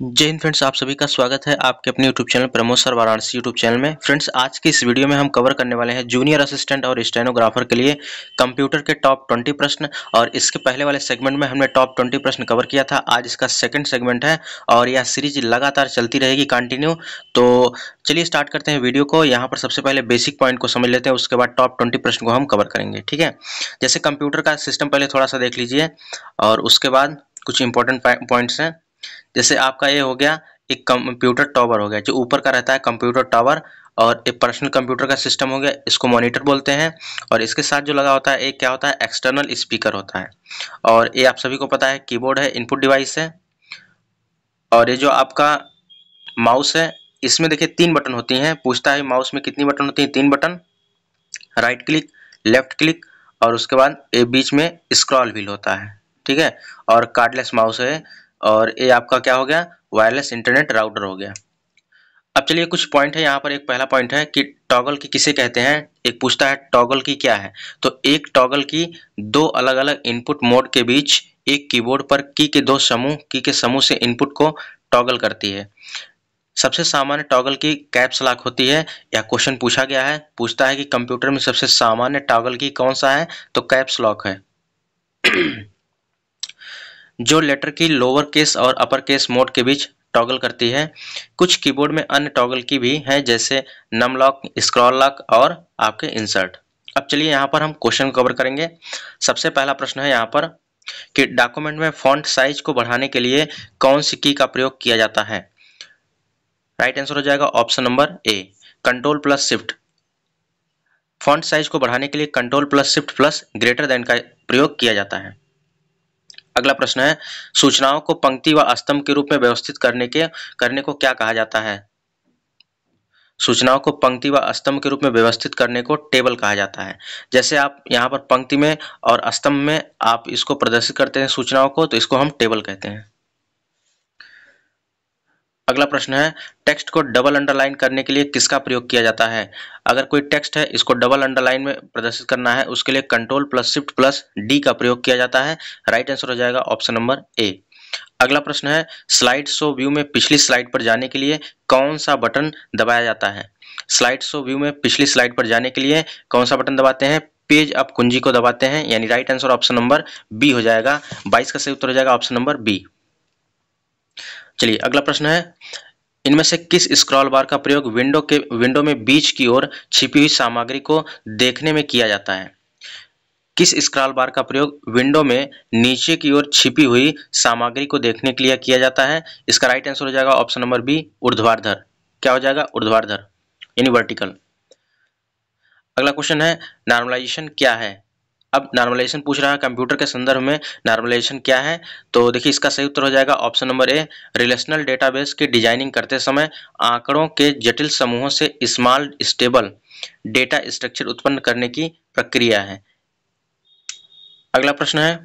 जय हिंद फ्रेंड्स, आप सभी का स्वागत है आपके अपने YouTube channel Pramod sir Varanasi YouTube channel में। फ्रेंड्स, आज की इस वीडियो में हम कवर करने वाले हैं जूनियर असिस्टेंट और स्टेनोग्राफर के लिए कंप्यूटर के टॉप 20 प्रश्न। और इसके पहले वाले सेगमेंट में हमने टॉप 20 प्रश्न कवर किया था। आज इसका सेकंड सेगमेंट है और यह सीरीज लगातार चलती रहेगी कंटिन्यू। तो चलिए स्टार्ट करते हैं वीडियो को। यहाँ पर सबसे पहले बेसिक पॉइंट को समझ लेते हैं, उसके बाद टॉप 20 प्रश्न को हम कवर करेंगे। ठीक है, जैसे कंप्यूटर का सिस्टम पहले थोड़ा सा देख लीजिए और उसके बाद कुछ इंपॉर्टेंट पॉइंट्स हैं। जैसे आपका ये हो गया, एक कंप्यूटर टावर हो गया, जो ऊपर का रहता है कंप्यूटर टावर, और एक पर्सनल कंप्यूटर का सिस्टम हो गया, इसको मॉनिटर बोलते हैं। और इसके साथ जो लगा होता है एक क्या होता है, एक्सटर्नल स्पीकर होता है। और ये आप सभी को पता है कीबोर्ड है, इनपुट डिवाइस है। और ये जो आपका माउस है, इसमें देखिए 3 बटन होती हैं। पूछता है माउस में कितनी बटन होती हैं, 3 button, right click, left click, और उसके बाद ये बीच में स्क्रॉल व्हील होता है। ठीक है, और कार्डलेस माउस है। और ये आपका क्या हो गया, वायरलेस इंटरनेट राउटर हो गया। अब चलिए कुछ पॉइंट है यहाँ पर। एक पहला पॉइंट है कि टॉगल की किसे कहते हैं। एक पूछता है टॉगल की क्या है, तो एक टॉगल की दो अलग अलग इनपुट मोड के बीच एक कीबोर्ड पर की के समूह से इनपुट को टॉगल करती है। सबसे सामान्य टॉगल की कैप्स लॉक होती है। या क्वेश्चन पूछा गया है, पूछता है कि कंप्यूटर में सबसे सामान्य टॉगल की कौन सा है, तो कैप्स लॉक है। जो लेटर की लोअर केस और अपर केस मोड के बीच टॉगल करती है। कुछ कीबोर्ड में अन्य टॉगल की भी है, जैसे नम लॉक, स्क्रॉल लॉक और आपके इंसर्ट। अब चलिए यहाँ पर हम क्वेश्चन कवर करेंगे। सबसे पहला प्रश्न है यहाँ पर कि डॉक्यूमेंट में फॉन्ट साइज को बढ़ाने के लिए कौन सी की का प्रयोग किया जाता है। राइट आंसर हो जाएगा option number A, control plus shift. Font size को बढ़ाने के लिए control plus shift plus greater than का प्रयोग किया जाता है। अगला प्रश्न है, सूचनाओं को पंक्ति व स्तंभ के रूप में व्यवस्थित करने को क्या कहा जाता है। सूचनाओं को पंक्ति व स्तंभ के रूप में व्यवस्थित करने को टेबल कहा जाता है। जैसे आप यहाँ पर पंक्ति में और स्तंभ में आप इसको प्रदर्शित करते हैं सूचनाओं को, तो इसको हम टेबल कहते हैं। अगला प्रश्न है, टेक्स्ट को डबल अंडरलाइन करने के लिए किसका प्रयोग किया जाता है। अगर कोई टेक्स्ट है, इसको डबल अंडरलाइन में प्रदर्शित करना है, उसके लिए control plus shift plus D का प्रयोग किया जाता है। राइट आंसर हो जाएगा ऑप्शन नंबर ए। अगला प्रश्न है, स्लाइड शो व्यू में पिछली स्लाइड पर जाने के लिए कौन सा बटन दबाया जाता है। स्लाइड शो व्यू में पिछली स्लाइड पर जाने के लिए कौन सा बटन दबाते हैं, पेज अप कुंजी को दबाते हैं। यानी right answer option number B हो जाएगा। 22 का सही उत्तर हो जाएगा ऑप्शन नंबर बी। चलिए अगला प्रश्न है, इनमें से किस स्क्रॉल बार का प्रयोग विंडो में बीच की ओर छिपी हुई सामग्री को देखने में किया जाता है। किस स्क्रॉल बार का प्रयोग विंडो में नीचे की ओर छिपी हुई सामग्री को देखने के लिए किया जाता है। इसका राइट आंसर हो जाएगा ऑप्शन नंबर बी, ऊर्ध्वाधर। क्या हो जाएगा, ऊर्ध्वाधर यानी वर्टिकल। अगला क्वेश्चन है, नॉर्मलाइजेशन क्या है। अब नॉर्मलाइजेशन पूछ रहा है कंप्यूटर के संदर्भ में, नॉर्मलाइजेशन क्या है। तो देखिए इसका सही उत्तर हो जाएगा option number A, relational database की डिजाइनिंग करते समय आंकड़ों के जटिल समूहों से स्मॉल स्टेबल डेटा स्ट्रक्चर उत्पन्न करने की प्रक्रिया है। अगला प्रश्न है,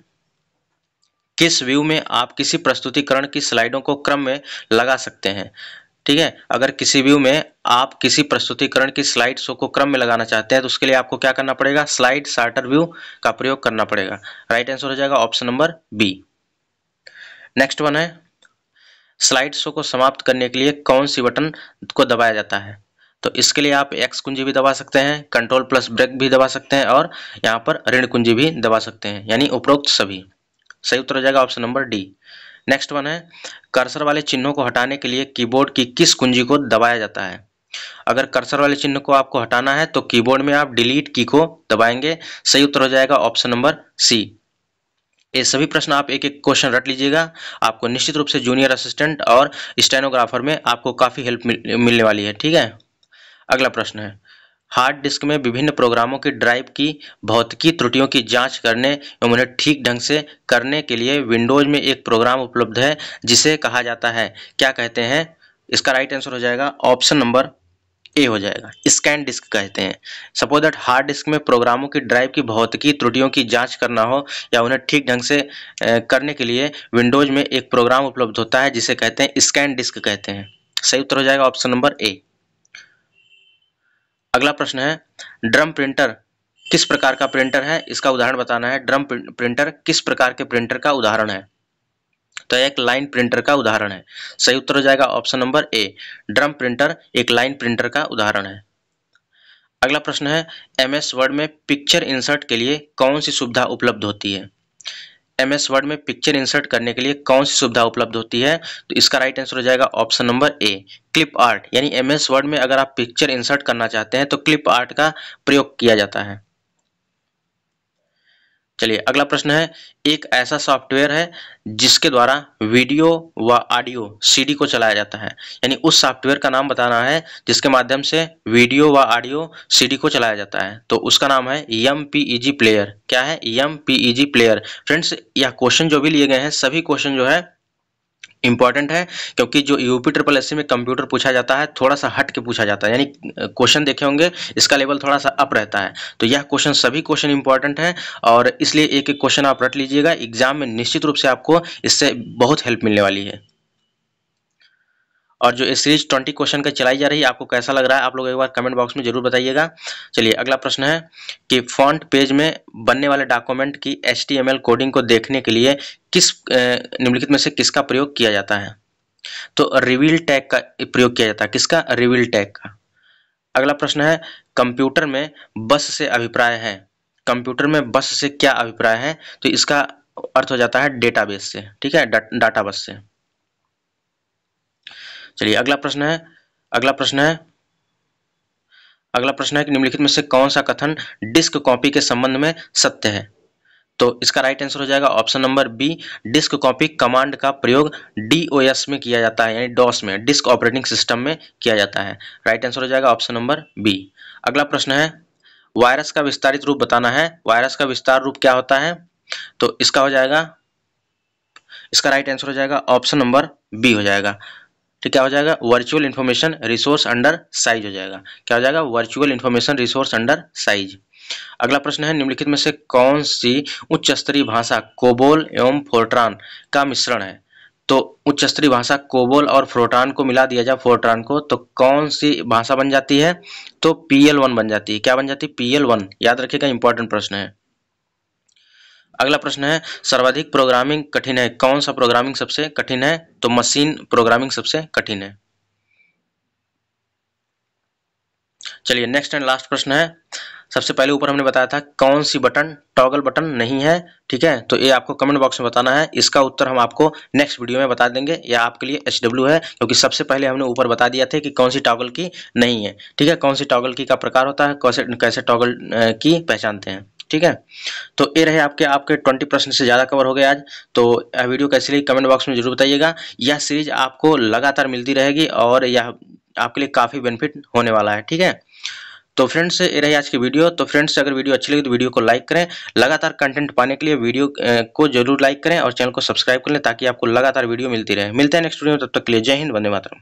किस व्यू में आप किसी प्रस्तुतिकरण की स्लाइडों को क्रम में लगा सकते हैं। ठीक है, अगर किसी व्यू में आप किसी प्रस्तुतिकरण की स्लाइड शो को क्रम में लगाना चाहते हैं, तो उसके लिए आपको क्या करना पड़ेगा, स्लाइड सॉर्टर व्यू का प्रयोग करना पड़ेगा। राइट आंसर हो जाएगा option number B. Next one है, स्लाइड शो को समाप्त करने के लिए कौन सी बटन को दबाया जाता है। तो इसके लिए आप एक्स कुंजी भी दबा सकते हैं, कंट्रोल प्लस ब्रेक भी दबा सकते हैं, और यहाँ पर ऋण कुंजी भी दबा सकते हैं, यानी उपरोक्त सभी। सही उत्तर हो जाएगा option number D. Next one है, कर्सर वाले चिन्हों को हटाने के लिए कीबोर्ड की किस कुंजी को दबाया जाता है। अगर कर्सर वाले चिन्ह को आपको हटाना है, तो कीबोर्ड में आप डिलीट की को दबाएंगे। सही उत्तर हो जाएगा ऑप्शन नंबर सी। ये सभी प्रश्न आप एक एक क्वेश्चन रट लीजिएगा, आपको निश्चित रूप से जूनियर असिस्टेंट और स्टेनोग्राफर में आपको काफी हेल्प मिलने वाली है। ठीक है, अगला प्रश्न है, हार्ड डिस्क में विभिन्न प्रोग्रामों की ड्राइव की भौतिकी त्रुटियों की जांच करने एवं उन्हें ठीक ढंग से करने के लिए विंडोज में एक प्रोग्राम उपलब्ध है, जिसे कहा जाता है, क्या कहते हैं। इसका राइट आंसर हो जाएगा ऑप्शन नंबर ए हो जाएगा, स्कैन डिस्क कहते हैं। सपोज दैट हार्ड डिस्क में प्रोग्रामों की ड्राइव की भौतिकी त्रुटियों की जांच करना हो या उन्हें ठीक ढंग से करने के लिए विंडोज में एक प्रोग्राम उपलब्ध होता है, जिसे कहते हैं स्कैन डिस्क कहते हैं। सही उत्तर हो जाएगा ऑप्शन नंबर ए। अगला प्रश्न है, ड्रम प्रिंटर किस प्रकार का प्रिंटर है, इसका उदाहरण बताना है। ड्रम प्रिंटर किस प्रकार के प्रिंटर का उदाहरण है। तो यह एक लाइन प्रिंटर का उदाहरण है। सही उत्तर हो जाएगा option number A, drum printer एक लाइन प्रिंटर का उदाहरण है। अगला प्रश्न है, एमएस वर्ड में पिक्चर इंसर्ट के लिए कौन सी सुविधा उपलब्ध होती है? एमएस वर्ड में पिक्चर इंसर्ट करने के लिए कौन सी सुविधा उपलब्ध होती है? तो इसका राइट आंसर हो जाएगा option number A, clip art. यानी एमएस वर्ड में अगर आप पिक्चर इंसर्ट करना चाहते हैं तो क्लिप आर्ट का प्रयोग किया जाता है। चलिए अगला प्रश्न है, एक ऐसा सॉफ्टवेयर है जिसके द्वारा वीडियो व ऑडियो सीडी को चलाया जाता है। यानी उस सॉफ्टवेयर का नाम बताना है जिसके माध्यम से वीडियो व ऑडियो सीडी को चलाया जाता है। तो उसका नाम है MPEG प्लेयर। क्या है? MPEG player. फ्रेंड्स, यह क्वेश्चन जो भी लिए गए हैं सभी क्वेश्चन जो है इंपॉर्टेंट है, क्योंकि जो UPSSC में कंप्यूटर पूछा जाता है थोड़ा सा हट के पूछा जाता है। यानी क्वेश्चन देखे होंगे इसका लेवल थोड़ा सा अप रहता है। तो यह क्वेश्चन सभी क्वेश्चन इंपॉर्टेंट है और इसलिए एक एक क्वेश्चन आप रट लीजिएगा। एग्जाम में निश्चित रूप से आपको इससे बहुत हेल्प मिलने वाली है। और जो ये सीरीज 20 क्वेश्चन का चलाई जा रही है आपको कैसा लग रहा है, आप लोग एक बार कमेंट बॉक्स में जरूर बताइएगा। चलिए अगला प्रश्न है कि फॉन्ट पेज में बनने वाले डॉक्यूमेंट की HTML कोडिंग को देखने के लिए किस निम्नलिखित में से किसका प्रयोग किया जाता है? तो रिवील टैग का प्रयोग किया जाता है। किसका? रिवील टैग का। अगला प्रश्न है, कंप्यूटर में बस से अभिप्राय है। कंप्यूटर में बस से क्या अभिप्राय है? तो इसका अर्थ हो जाता है डेटाबेस से। ठीक है, डाटा बस से। चलिए अगला प्रश्न है कि निम्नलिखित में से कौन सा कथन डिस्क कॉपी के संबंध में सत्य है? तो इसका राइट आंसर हो जाएगा option number B, disk copy command का प्रयोग DOS में किया जाता है, यानी डॉस में, डिस्क ऑपरेटिंग सिस्टम में किया जाता है। राइट आंसर हो जाएगा ऑप्शन नंबर बी। अगला प्रश्न है, वायरस का विस्तारित रूप बताना है। वायरस का विस्तार रूप क्या होता है? तो इसका राइट आंसर हो जाएगा ऑप्शन नंबर बी हो जाएगा। ठीक, क्या हो जाएगा? Virtual information resource under size हो जाएगा। क्या हो जाएगा? Virtual information resource under size. अगला प्रश्न है, निम्नलिखित में से कौन सी उच्च स्तरीय भाषा कोबोल एवं फोर्ट्रान का मिश्रण है? तो उच्च स्तरीय भाषा कोबोल और फोर्ट्रान को मिला दिया जाए, फोर्ट्रान को, तो कौन सी भाषा बन जाती है? तो PL1 बन जाती है। क्या बन जाती है? PL1। याद रखिएगा, इंपॉर्टेंट प्रश्न है। अगला प्रश्न है, सर्वाधिक प्रोग्रामिंग कठिन है। कौन सा प्रोग्रामिंग सबसे कठिन है? तो मशीन प्रोग्रामिंग सबसे कठिन है। चलिए नेक्स्ट एंड लास्ट प्रश्न है। सबसे पहले ऊपर हमने बताया था कौन सी बटन टॉगल बटन नहीं है। ठीक है, तो ये आपको कमेंट बॉक्स में बताना है। इसका उत्तर हम आपको नेक्स्ट वीडियो में बता देंगे। यह आपके लिए HW है, क्योंकि सबसे पहले हमने ऊपर बता दिया था कि कौन सी टॉगल की नहीं है। ठीक है, कौन सी टॉगल की का प्रकार होता है, कैसे टॉगल की पहचानते हैं। ठीक है, तो ये रहे आपके 20 प्रश्न से ज़्यादा कवर हो गए आज। तो यह वीडियो कैसी लगी कमेंट बॉक्स में जरूर बताइएगा। यह सीरीज आपको लगातार मिलती रहेगी और यह आपके लिए काफ़ी बेनिफिट होने वाला है। ठीक है, तो फ्रेंड्स ये रही आज की वीडियो। तो फ्रेंड्स अगर वीडियो अच्छी लगी तो वीडियो को लाइक करें। लगातार कंटेंट पाने के लिए वीडियो को जरूर लाइक करें और चैनल को सब्सक्राइब कर लें, ताकि आपको लगातार वीडियो मिलती रहे। मिलते हैं नेक्स्ट वीडियो में, तब तक के लिए जय हिंद, वंदे मातरम।